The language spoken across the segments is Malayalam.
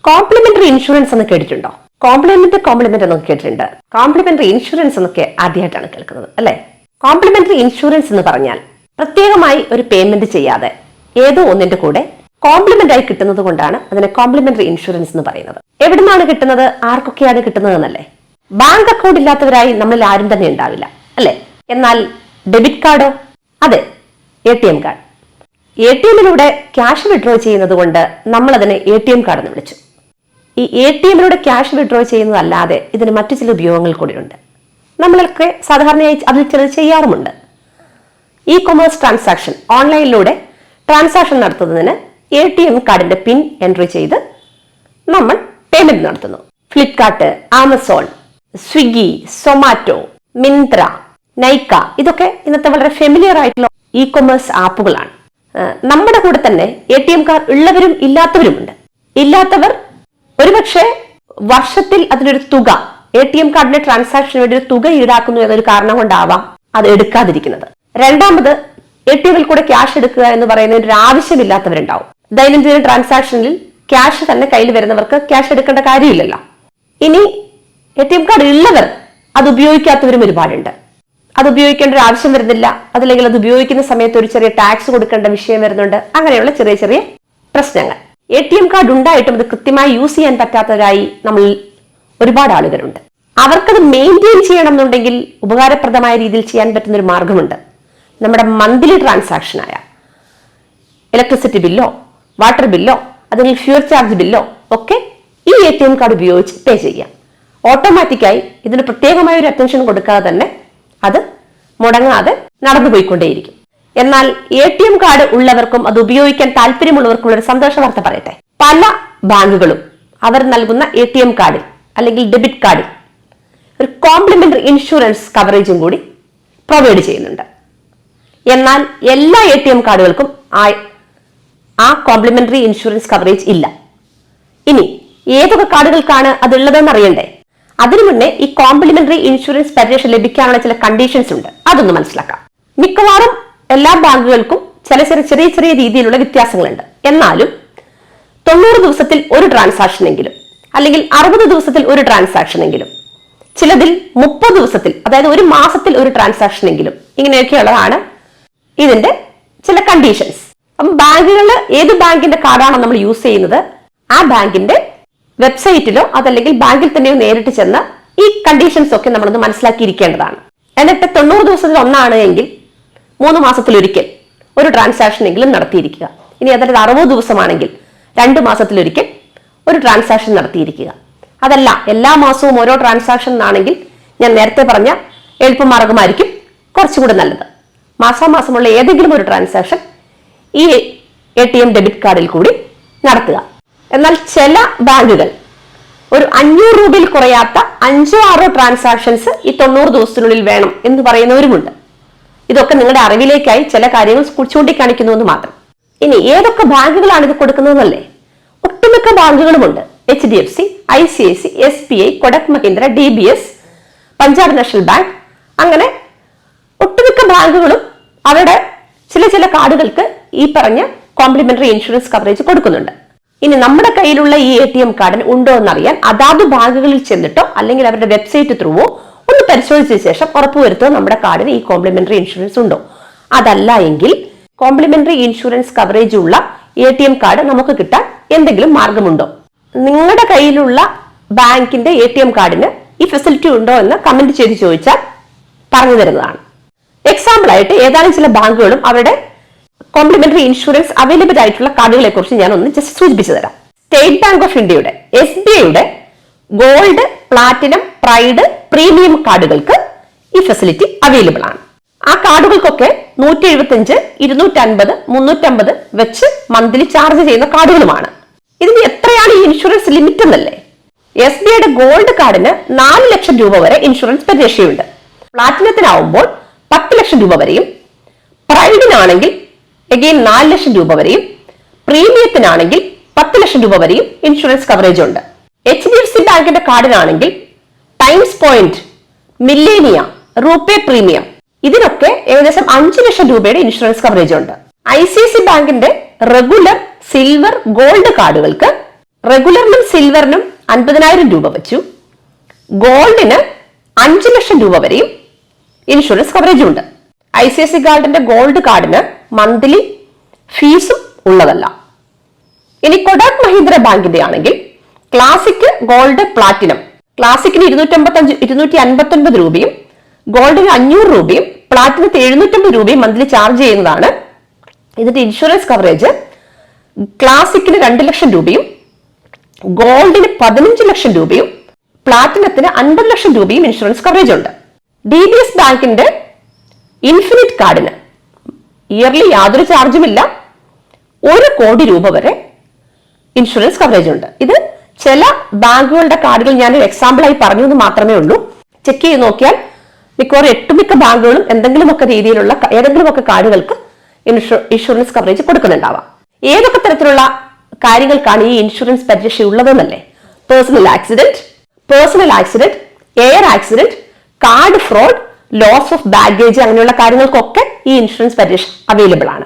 കോംപ്ലിമെന്ററി ഇൻഷുറൻസ് എന്ന് കേട്ടിട്ടുണ്ടോ? കോംപ്ലിമെന്റ് എന്നൊക്കെ കേട്ടിട്ടുണ്ട്. കോംപ്ലിമെന്ററി ഇൻഷുറൻസ് എന്നൊക്കെ ആദ്യമായിട്ടാണ് കേൾക്കുന്നത് അല്ലെ? കോംപ്ലിമെന്ററി ഇൻഷുറൻസ് എന്ന് പറഞ്ഞാൽ പ്രത്യേകമായി ഒരു പേയ്മെന്റ് ചെയ്യാതെ ഏതോ ഒന്നിന്റെ കൂടെ കോംപ്ലിമെന്റ് ആയി കിട്ടുന്നത് കൊണ്ടാണ് അതിനെ കോംപ്ലിമെന്ററി ഇൻഷുറൻസ് എന്ന് പറയുന്നത്. എവിടുന്നാണ് കിട്ടുന്നത്, ആർക്കൊക്കെയാണ് കിട്ടുന്നത് എന്നല്ലേ? ബാങ്ക് അക്കൗണ്ട് ഇല്ലാത്തവരായി നമ്മളിൽ ആരും തന്നെ ഉണ്ടാവില്ല അല്ലെ? എന്നാൽ ഡെബിറ്റ് കാർഡോ? അതെ, ATM കാർഡ്. ATMിലൂടെ ക്യാഷ് വിഡ്രോ ചെയ്യുന്നത് കൊണ്ട് നമ്മൾ അതിനെ ATM കാർഡ് എന്ന് വിളിച്ചു. ഈ ATMിലൂടെ ക്യാഷ് വിഡ്രോ ചെയ്യുന്നതല്ലാതെ ഇതിന് മറ്റു ചില ഉപയോഗങ്ങൾ കൂടിയുണ്ട്. നമ്മളൊക്കെ സാധാരണയായി അതിൽ ചിലത് ചെയ്യാറുമുണ്ട്. കൊമേഴ്സ് ട്രാൻസാക്ഷൻ, ഓൺലൈനിലൂടെ ട്രാൻസാക്ഷൻ നടത്തുന്നതിന് ATM കാർഡിന്റെ പിൻ എൻട്രി ചെയ്ത് നമ്മൾ പേയ്മെന്റ് നടത്തുന്നു. ഫ്ലിപ്കാർട്ട്, ആമസോൺ, സ്വിഗ്ഗി, സൊമാറ്റോ, മിന്ത്ര, നൈക്ക ഇതൊക്കെ ഇന്നത്തെ വളരെ ഫെമിലിയർ ആയിട്ടുള്ള കൊമേഴ്സ് ആപ്പുകളാണ്. നമ്മുടെ കൂടെ തന്നെ ATM കാർഡ് ഉള്ളവരും ഇല്ലാത്തവരുമുണ്ട്. ഇല്ലാത്തവർ ഒരുപക്ഷെ വർഷത്തിൽ അതിനൊരു തുക, ATM കാർഡിന്റെ ട്രാൻസാക്ഷന് വേണ്ടി ഒരു തുക ഈടാക്കുന്നു എന്നൊരു കാരണം കൊണ്ടാവാം അത് എടുക്കാതിരിക്കുന്നത്. രണ്ടാമത്, ATMിൽ കൂടെ ക്യാഷ് എടുക്കുക എന്ന് പറയുന്ന ഒരു ആവശ്യമില്ലാത്തവരുണ്ടാവും. ദൈനംദിന ട്രാൻസാക്ഷനിൽ ക്യാഷ് തന്നെ കയ്യിൽ വരുന്നവർക്ക് ക്യാഷ് എടുക്കേണ്ട കാര്യമില്ലല്ലോ. ഇനി ATM കാർഡ് ഉള്ളവർ അത് ഉപയോഗിക്കാത്തവരും ഒരുപാടുണ്ട്. അത് ഉപയോഗിക്കേണ്ട ഒരു ആവശ്യം വരുന്നില്ല, അതല്ലെങ്കിൽ അത് ഉപയോഗിക്കുന്ന സമയത്ത് ഒരു ചെറിയ ടാക്സ് കൊടുക്കേണ്ട വിഷയം വരുന്നുണ്ട്. അങ്ങനെയുള്ള ചെറിയ ചെറിയ പ്രശ്നങ്ങൾ. ATM കാർഡ് ഉണ്ടായിട്ടും അത് കൃത്യമായി യൂസ് ചെയ്യാൻ പറ്റാത്തവരായി നമ്മൾ ഒരുപാട് ആളുകളുണ്ട്. അവർക്കത് മെയിൻറ്റെയിൻ ചെയ്യണം എന്നുണ്ടെങ്കിൽ ഉപകാരപ്രദമായ രീതിയിൽ ചെയ്യാൻ പറ്റുന്ന ഒരു മാർഗമുണ്ട്. നമ്മുടെ മന്ത്ലി ട്രാൻസാക്ഷനായ ഇലക്ട്രിസിറ്റി ബില്ലോ, വാട്ടർ ബില്ലോ, അല്ലെങ്കിൽ ഫ്യൂൽ ചാർജ് ബില്ലോ ഒക്കെ ഈ ATM കാർഡ് ഉപയോഗിച്ച് പേ ചെയ്യാം. ഓട്ടോമാറ്റിക്കായി ഇതിന് പ്രത്യേകമായ ഒരു അറ്റൻഷൻ കൊടുക്കാതെ തന്നെ അത് മുടങ്ങാതെ നടന്നു പോയിക്കൊണ്ടേയിരിക്കും. എന്നാൽ ATM കാർഡ് ഉള്ളവർക്കും അത് ഉപയോഗിക്കാൻ താല്പര്യമുള്ളവർക്കും ഒരു സന്തോഷ വാർത്ത പറയട്ടെ. പല ബാങ്കുകളും അവർ നൽകുന്ന ATM കാർഡിൽ അല്ലെങ്കിൽ ഡെബിറ്റ് കാർഡിൽ ഒരു കോംപ്ലിമെന്ററി ഇൻഷുറൻസ് കവറേജും കൂടി പ്രൊവൈഡ് ചെയ്യുന്നുണ്ട്. എന്നാൽ എല്ലാ ATM കാർഡുകൾക്കും ആ കോംപ്ലിമെന്ററി ഇൻഷുറൻസ് കവറേജ് ഇല്ല. ഇനി ഏതൊക്കെ കാർഡുകൾക്കാണ് അതുള്ളതെന്ന് അറിയണ്ടേ? അതിനു മുന്നേ ഈ കോംപ്ലിമെന്ററി ഇൻഷുറൻസ് പരിരക്ഷ ലഭിക്കാനുള്ള ചില കണ്ടീഷൻസ് ഉണ്ട്, അതൊന്ന് മനസ്സിലാക്കാം. മിക്കവാറും എല്ലാ ബാങ്കുകൾക്കും ചില ചെറിയ ചെറിയ രീതിയിലുള്ള വ്യത്യാസങ്ങളുണ്ട്. എന്നാലും 90 ദിവസത്തിൽ ഒരു ട്രാൻസാക്ഷൻ എങ്കിലും, അല്ലെങ്കിൽ 60 ദിവസത്തിൽ ഒരു ട്രാൻസാക്ഷൻ എങ്കിലും, ചിലതിൽ 30 ദിവസത്തിൽ, അതായത് ഒരു മാസത്തിൽ ഒരു ട്രാൻസാക്ഷൻ എങ്കിലും, ഇങ്ങനെയൊക്കെയുള്ളതാണ് ഇതിന്റെ ചില കണ്ടീഷൻസ്. അപ്പം ബാങ്കുകളിൽ ഏത് ബാങ്കിന്റെ കാർഡാണോ നമ്മൾ യൂസ് ചെയ്യുന്നത് ആ ബാങ്കിന്റെ വെബ്സൈറ്റിലോ അതല്ലെങ്കിൽ ബാങ്കിൽ തന്നെയോ നേരിട്ട് ചെന്ന് ഈ കണ്ടീഷൻസ് ഒക്കെ നമ്മളൊന്ന് മനസ്സിലാക്കിയിരിക്കേണ്ടതാണ്. എന്നിട്ട് 90 ദിവസത്തിൽ ഒന്നാണ് എങ്കിൽ 3 മാസത്തിലൊരിക്കൽ ഒരു ട്രാൻസാക്ഷൻ എങ്കിലും നടത്തിയിരിക്കുക. ഇനി അതായത് 60 ദിവസമാണെങ്കിൽ 2 മാസത്തിലൊരിക്കൽ ഒരു ട്രാൻസാക്ഷൻ നടത്തിയിരിക്കുക. അതല്ല എല്ലാ മാസവും ഓരോ ട്രാൻസാക്ഷൻ ആണെങ്കിൽ ഞാൻ നേരത്തെ പറഞ്ഞ എളുപ്പമാർഗമായിരിക്കും കുറച്ചുകൂടി നല്ലത്. മാസാമാസമുള്ള ഏതെങ്കിലും ഒരു ട്രാൻസാക്ഷൻ ഈ ATM ഡെബിറ്റ് കാർഡിൽ കൂടി നടത്തുക. എന്നാൽ ചില ബാങ്കുകൾ ഒരു 500 രൂപയിൽ കുറയാത്ത 5-6 ട്രാൻസാക്ഷൻസ് ഈ 90 ദിവസത്തിനുള്ളിൽ വേണം എന്ന് പറയുന്നവരുമുണ്ട്. ഇതൊക്കെ നിങ്ങളുടെ അറിവിലേക്കായി ചില കാര്യങ്ങൾ ചൂണ്ടിക്കാണിക്കുന്നു എന്ന് മാത്രം. ഇനി ഏതൊക്കെ ബാങ്കുകളാണ് ഇത് കൊടുക്കുന്നതെന്നല്ലേ? ഒട്ടുമിക്ക ബാങ്കുകളുമുണ്ട്. HDFC, ICICI, SBI, Kotak Mahindra, DBS, Punjab national bank, അങ്ങനെ ഒട്ടുമിക്ക ബാങ്കുകളും അവരുടെ ചില കാർഡുകൾക്ക് ഈ പറഞ്ഞ കോംപ്ലിമെന്ററി ഇൻഷുറൻസ് കവറേജ് കൊടുക്കുന്നുണ്ട്. ഇനി നമ്മുടെ കയ്യിലുള്ള ഈ ATM കാർഡിന് ഉണ്ടോ എന്നറിയാൻ അതാത് ബാങ്കുകളിൽ ചെന്നിട്ടോ അല്ലെങ്കിൽ അവരുടെ വെബ്സൈറ്റ് ത്രൂവോ ഒന്ന് പരിശോധിച്ച ശേഷം ഉറപ്പുവരുത്തുക നമ്മുടെ കാർഡിന് ഈ കോംപ്ലിമെന്ററി ഇൻഷുറൻസ് ഉണ്ടോ. അതല്ല എങ്കിൽ കോംപ്ലിമെന്ററി ഇൻഷുറൻസ് കവറേജ് ഉള്ള ATM കാർഡ് നമുക്ക് കിട്ടാൻ എന്തെങ്കിലും മാർഗമുണ്ടോ? നിങ്ങളുടെ കയ്യിലുള്ള ബാങ്കിന്റെ ATM കാർഡിന് ഈ ഫെസിലിറ്റി ഉണ്ടോ എന്ന് കമന്റ് ചെയ്ത് ചോദിച്ചാൽ പറഞ്ഞു തരുന്നതാണ്. എക്സാമ്പിൾ ആയിട്ട് ഏതാനും ചില ബാങ്കുകളും അവരുടെ കോംപ്ലിമെന്ററി ഇൻഷുറൻസ് അവൈലബിൾ ആയിട്ടുള്ള കാർഡുകളെ കുറിച്ച് ഞാൻ ഒന്ന് ജസ്റ്റ് സൂചിപ്പിച്ചു തരാം. സ്റ്റേറ്റ് ബാങ്ക് ഓഫ് ഇന്ത്യയുടെ, SBIയുടെ ഗോൾഡ്, പ്ലാറ്റിനം, പ്രൈഡ്, പ്രീമിയം കാർഡുകൾക്ക് ഈ ഫെസിലിറ്റി അവൈലബിൾ ആണ്. ആ കാർഡുകൾക്കൊക്കെ 175, 250, 350 വെച്ച് മന്ത്ലി ചാർജ് ചെയ്യുന്ന കാർഡുകളുമാണ്. ഇതിന് എത്രയാണ് ഈ ഇൻഷുറൻസ് ലിമിറ്റ് എന്നല്ലേ? SBIയുടെ ഗോൾഡ് കാർഡിന് 4 ലക്ഷം രൂപ വരെ ഇൻഷുറൻസ് പരിരക്ഷയുണ്ട്. പ്ലാറ്റിനത്തിനാവുമ്പോൾ 10 ലക്ഷം രൂപ വരെയും, പ്രൈഡിനാണെങ്കിൽ അഗെയിൻ 4 ലക്ഷം രൂപ വരെയും, പ്രീമിയത്തിനാണെങ്കിൽ 10 ലക്ഷം രൂപ വരെയും ഇൻഷുറൻസ് കവറേജ് ഉണ്ട്. HDFC ബാങ്കിന്റെ കാർഡിനാണെങ്കിൽ times point, Millennia, RuPay premium ഇതിനൊക്കെ ഏകദേശം 5 ലക്ഷം രൂപയുടെ ഇൻഷുറൻസ് കവറേജ് ഉണ്ട്. ICICI ബാങ്കിന്റെ റെഗുലർ, സിൽവർ, ഗോൾഡ് കാർഡുകൾക്ക് റെഗുലറിനും സിൽവറിനും 50,000 രൂപ വെച്ചു, ഗോൾഡിന് 5 ലക്ഷം രൂപ വരെയും ഇൻഷുറൻസ് കവറേജ് ഉണ്ട്. ICICI ഗോൾഡിന്റെ ഗോൾഡ് കാർഡിന് മന്ത്ലി ഫീസും ഉള്ളതല്ല. ഇനി കൊടാക് മഹീന്ദ്ര ബാങ്കിന്റെ ആണെങ്കിൽ ക്ലാസിക്, ഗോൾഡ്, പ്ലാറ്റിനം. ക്ലാസിക്കിന് 259 രൂപയും ഗോൾഡിന് 500 രൂപയും പ്ലാറ്റിനത്തിന് 750 രൂപയും മന്ത്ലി ചാർജ് ചെയ്യുന്നതാണ്. ഇതിന്റെ ഇൻഷുറൻസ് കവറേജ് ക്ലാസിക്കിന് 2 ലക്ഷം രൂപയും ഗോൾഡിന് 15 ലക്ഷം രൂപയും പ്ലാറ്റിനത്തിന് 50 ലക്ഷം രൂപയും ഇൻഷുറൻസ് കവറേജ് ഉണ്ട്. DBS ബാങ്കിന്റെ ഇൻഫിനിറ്റ് കാർഡിന് ഇയർലി യാതൊരു ചാർജുമില്ല, 1 കോടി രൂപ വരെ ഇൻഷുറൻസ് കവറേജ് ഉണ്ട്. ഇത് ചില ബാങ്കുകളുടെ കാർഡുകൾ ഞാൻ ഒരു എക്സാമ്പിളായി പറഞ്ഞു എന്ന് മാത്രമേ ഉള്ളൂ. ചെക്ക് ചെയ്ത് നോക്കിയാൽ മിക്കവാറും ഒട്ടുമിക്ക ബാങ്കുകളും എന്തെങ്കിലുമൊക്കെ രീതിയിലുള്ള ഏതെങ്കിലുമൊക്കെ കാർഡുകൾക്ക് ഇൻഷുറൻസ് കവറേജ് കൊടുക്കുന്നുണ്ടാവാം. ഏതൊക്കെ തരത്തിലുള്ള കാര്യങ്ങൾക്കാണ് ഈ ഇൻഷുറൻസ് പരിരക്ഷ ഉള്ളതെന്നല്ലേ? Personal accident, air accident, card fraud, loss of baggage, അങ്ങനെയുള്ള കാര്യങ്ങൾക്കൊക്കെ ഈ ഇൻഷുറൻസ് പരിരക്ഷ അവൈലബിൾ ആണ്.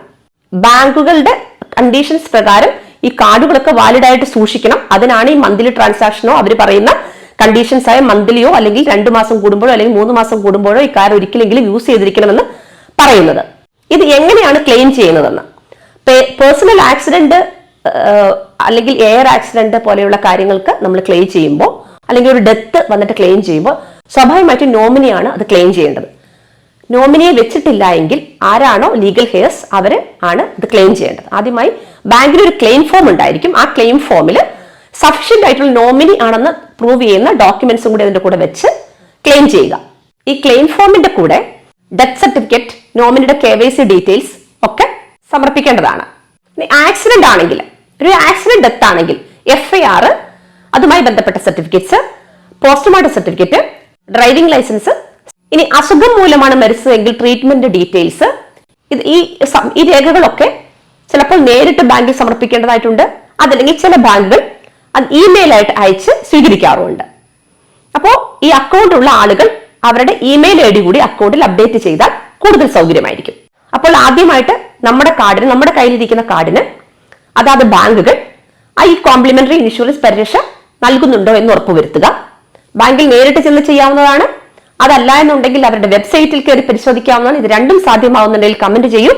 ബാങ്കുകളുടെ കണ്ടീഷൻസ് പ്രകാരം ഈ കാർഡുകളൊക്കെ വാലിഡ് ആയിട്ട് സൂക്ഷിക്കണം. അതിനാണ് ഈ മന്ത്ലി ട്രാൻസാക്ഷനോ അവർ പറയുന്ന കണ്ടീഷൻസ് ആയ മന്ത്ലിയോ അല്ലെങ്കിൽ 2 മാസം കൂടുമ്പോഴോ അല്ലെങ്കിൽ 3 മാസം കൂടുമ്പോഴോ ഈ കാർഡ് ഒരിക്കലെങ്കിലും യൂസ് ചെയ്തിരിക്കണമെന്ന് പറയുന്നത്. ഇത് എങ്ങനെയാണ് ക്ലെയിം ചെയ്യുന്നതെന്ന്, പേഴ്സണൽ ആക്സിഡന്റ് അല്ലെങ്കിൽ എയർ ആക്സിഡന്റ് പോലെയുള്ള കാര്യങ്ങൾക്ക് നമ്മൾ ക്ലെയിം ചെയ്യുമ്പോൾ, അല്ലെങ്കിൽ ഒരു ഡെത്ത് വന്നിട്ട് ക്ലെയിം ചെയ്യുമ്പോൾ സ്വാഭാവികമായിട്ടും നോമിനിയാണ് അത് ക്ലെയിം ചെയ്യേണ്ടത്. നോമിനിയെ വെച്ചിട്ടില്ല എങ്കിൽ ആരാണോ ലീഗൽ ഹെയർസ് അവര് ആണ് ഇത് ക്ലെയിം ചെയ്യേണ്ടത്. ആദ്യമായി ബാങ്കിൽ ഒരു ക്ലെയിം ഫോം ഉണ്ടായിരിക്കും. ആ ക്ലെയിം ഫോമിൽ സഫീഷ്യന്റ് ആയിട്ടുള്ള നോമിനി ആണെന്ന് പ്രൂവ് ചെയ്യുന്ന ഡോക്യുമെന്റ്സും കൂടി അതിന്റെ കൂടെ വെച്ച് ക്ലെയിം ചെയ്യുക. ഈ ക്ലെയിം ഫോമിന്റെ കൂടെ ഡെത്ത് സർട്ടിഫിക്കറ്റ്, നോമിനിയുടെ KYC ഡീറ്റെയിൽസ് ഒക്കെ സമർപ്പിക്കേണ്ടതാണ്. ആക്സിഡന്റ് ആണെങ്കിൽ, ഒരു ആക്സിഡന്റ് ഡെത്ത് ആണെങ്കിൽ FIR, അതുമായി ബന്ധപ്പെട്ട certificates, postmortem certificate, driving licence. ഇനി അസുഖം മൂലമാണ് മരിച്ചതെങ്കിൽ ട്രീറ്റ്മെന്റ് ഡീറ്റെയിൽസ്. ഈ രേഖകളൊക്കെ ചിലപ്പോൾ നേരിട്ട് ബാങ്കിൽ സമർപ്പിക്കേണ്ടതായിട്ടുണ്ട്. അതല്ലെങ്കിൽ ചില ബാങ്കുകൾ അത് ഇമെയിൽ ആയിട്ട് അയച്ച് സ്വീകരിക്കാറുമുണ്ട്. അപ്പോൾ ഈ അക്കൗണ്ട് ഉള്ള ആളുകൾ അവരുടെ ഇമെയിൽ ID കൂടി അക്കൗണ്ടിൽ അപ്ഡേറ്റ് ചെയ്താൽ കൂടുതൽ സൗകര്യമായിരിക്കും. അപ്പോൾ ആദ്യമായിട്ട് നമ്മുടെ കയ്യിലിരിക്കുന്ന കാർഡിന് അതാത് ബാങ്കുകൾ ഈ കോംപ്ലിമെന്ററി ഇൻഷുറൻസ് പരിരക്ഷ നൽകുന്നുണ്ടോ എന്ന് ഉറപ്പുവരുത്തുക. ബാങ്കിൽ നേരിട്ട് ചെന്ന് ചെയ്യാവുന്നതാണ്. അതല്ല എന്നുണ്ടെങ്കിൽ അവരുടെ വെബ്സൈറ്റിൽ കയറി പരിശോധിക്കാവുന്നതാണ്. ഇത് രണ്ടും സാധ്യമാവുന്നുണ്ടെങ്കിൽ കമന്റ് ചെയ്യൂ,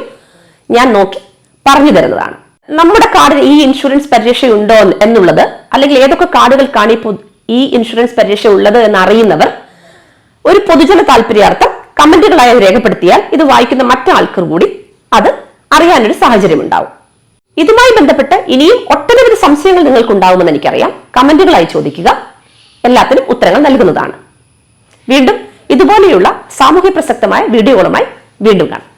ഞാൻ നോക്കി പറഞ്ഞു തരുന്നതാണ്. നമ്മുടെ കാർഡിന് ഈ ഇൻഷുറൻസ് പരിരക്ഷ ഉണ്ടോ എന്നുള്ളത്, അല്ലെങ്കിൽ ഏതൊക്കെ കാർഡുകൾക്കാണ് ഈ ഇൻഷുറൻസ് പരിരക്ഷ ഉള്ളത് എന്ന് അറിയുന്നവർ ഒരു പൊതുജന താല്പര്യാർത്ഥം കമന്റുകളായി രേഖപ്പെടുത്തിയാൽ ഇത് വായിക്കുന്ന മറ്റാൾക്കാർ കൂടി അത് അറിയാനൊരു സാഹചര്യം ഉണ്ടാവും. ഇതുമായി ബന്ധപ്പെട്ട് ഇനിയും ഒട്ടനവധി സംശയങ്ങൾ നിങ്ങൾക്ക് ഉണ്ടാവുമെന്ന് എനിക്കറിയാം. കമന്റുകളായി ചോദിക്കുക, എല്ലാത്തിനും ഉത്തരങ്ങൾ നൽകുന്നതാണ്. വീണ്ടും ഇതുപോലെയുള്ള സാമൂഹ്യ പ്രസക്തമായ വീഡിയോകളുമായി വീണ്ടും കാണാം.